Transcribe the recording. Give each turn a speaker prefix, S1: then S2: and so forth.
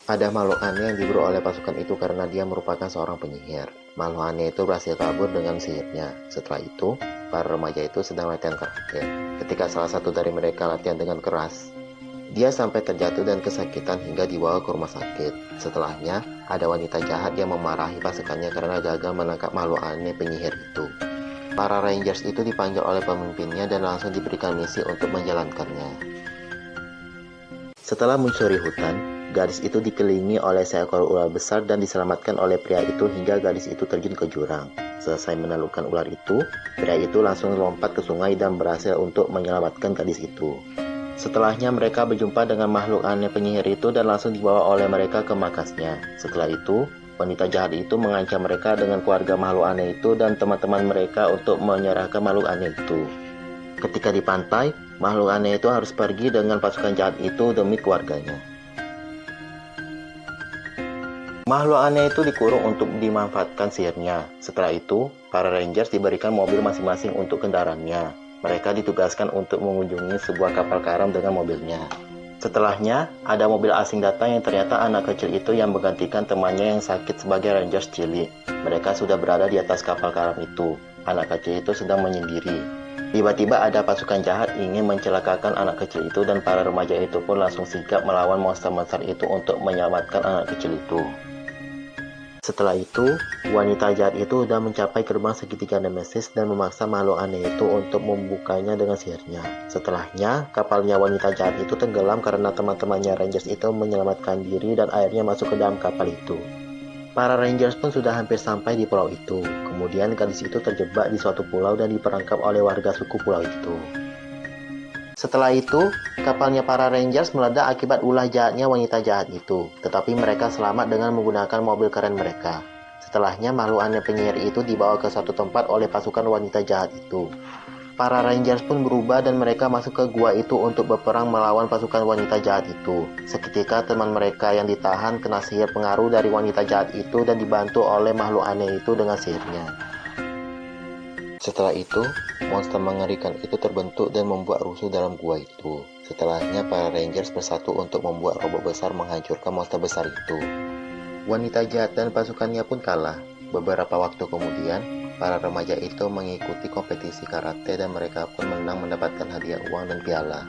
S1: Ada makhluk aneh yang diburu oleh pasukan itu karena dia merupakan seorang penyihir. Makhluk aneh itu berhasil kabur dengan sihirnya. Setelah itu, para remaja itu sedang latihan karate. Ketika salah satu dari mereka latihan dengan keras, dia sampai terjatuh dan kesakitan hingga dibawa ke rumah sakit. Setelahnya, ada wanita jahat yang memarahi pasukannya karena gagal menangkap makhluk aneh penyihir itu. Para Rangers itu dipanggil oleh pemimpinnya dan langsung diberikan misi untuk menjalankannya. Setelah mencuri hutan, gadis itu dikelilingi oleh seekor ular besar dan diselamatkan oleh pria itu hingga gadis itu terjun ke jurang. Selesai menaklukkan ular itu, pria itu langsung lompat ke sungai dan berhasil untuk menyelamatkan gadis itu. Setelahnya mereka berjumpa dengan makhluk aneh penyihir itu dan langsung dibawa oleh mereka ke markasnya. Setelah itu, wanita jahat itu mengancam mereka dengan keluarga makhluk aneh itu dan teman-teman mereka untuk menyerahkan makhluk aneh itu. Ketika di pantai, makhluk aneh itu harus pergi dengan pasukan jahat itu demi keluarganya. Makhluk aneh itu dikurung untuk dimanfaatkan sihirnya. Setelah itu, para Rangers diberikan mobil masing-masing untuk kendaraannya. Mereka ditugaskan untuk mengunjungi sebuah kapal karam dengan mobilnya. Setelahnya, ada mobil asing datang yang ternyata anak kecil itu yang menggantikan temannya yang sakit sebagai Rangers cilik. Mereka sudah berada di atas kapal karam itu. Anak kecil itu sedang menyendiri. Tiba-tiba ada pasukan jahat ingin mencelakakan anak kecil itu dan para remaja itu pun langsung sigap melawan monster-monster itu untuk menyelamatkan anak kecil itu. Setelah itu, wanita jahat itu sudah mencapai gerbang segitiga Nemesis dan memaksa makhluk aneh itu untuk membukanya dengan sihirnya. Setelahnya, kapalnya wanita jahat itu tenggelam karena teman-temannya Rangers itu menyelamatkan diri dan airnya masuk ke dalam kapal itu. Para Rangers pun sudah hampir sampai di pulau itu. Kemudian gadis itu terjebak di suatu pulau dan diperangkap oleh warga suku pulau itu. Setelah itu, kapalnya para Rangers meledak akibat ulah jahatnya wanita jahat itu. Tetapi mereka selamat dengan menggunakan mobil keren mereka. Setelahnya, makhluk aneh penyihir itu dibawa ke suatu tempat oleh pasukan wanita jahat itu. Para Rangers pun berubah dan mereka masuk ke gua itu untuk berperang melawan pasukan wanita jahat itu. Seketika teman mereka yang ditahan kena sihir pengaruh dari wanita jahat itu dan dibantu oleh makhluk aneh itu dengan sihirnya. Setelah itu, monster mengerikan itu terbentuk dan membuat rusuh dalam gua itu. Setelahnya, para Rangers bersatu untuk membuat robot besar menghancurkan monster besar itu. Wanita jahat dan pasukannya pun kalah. Beberapa waktu kemudian, para remaja itu mengikuti kompetisi karate dan mereka pun menang mendapatkan hadiah uang dan piala.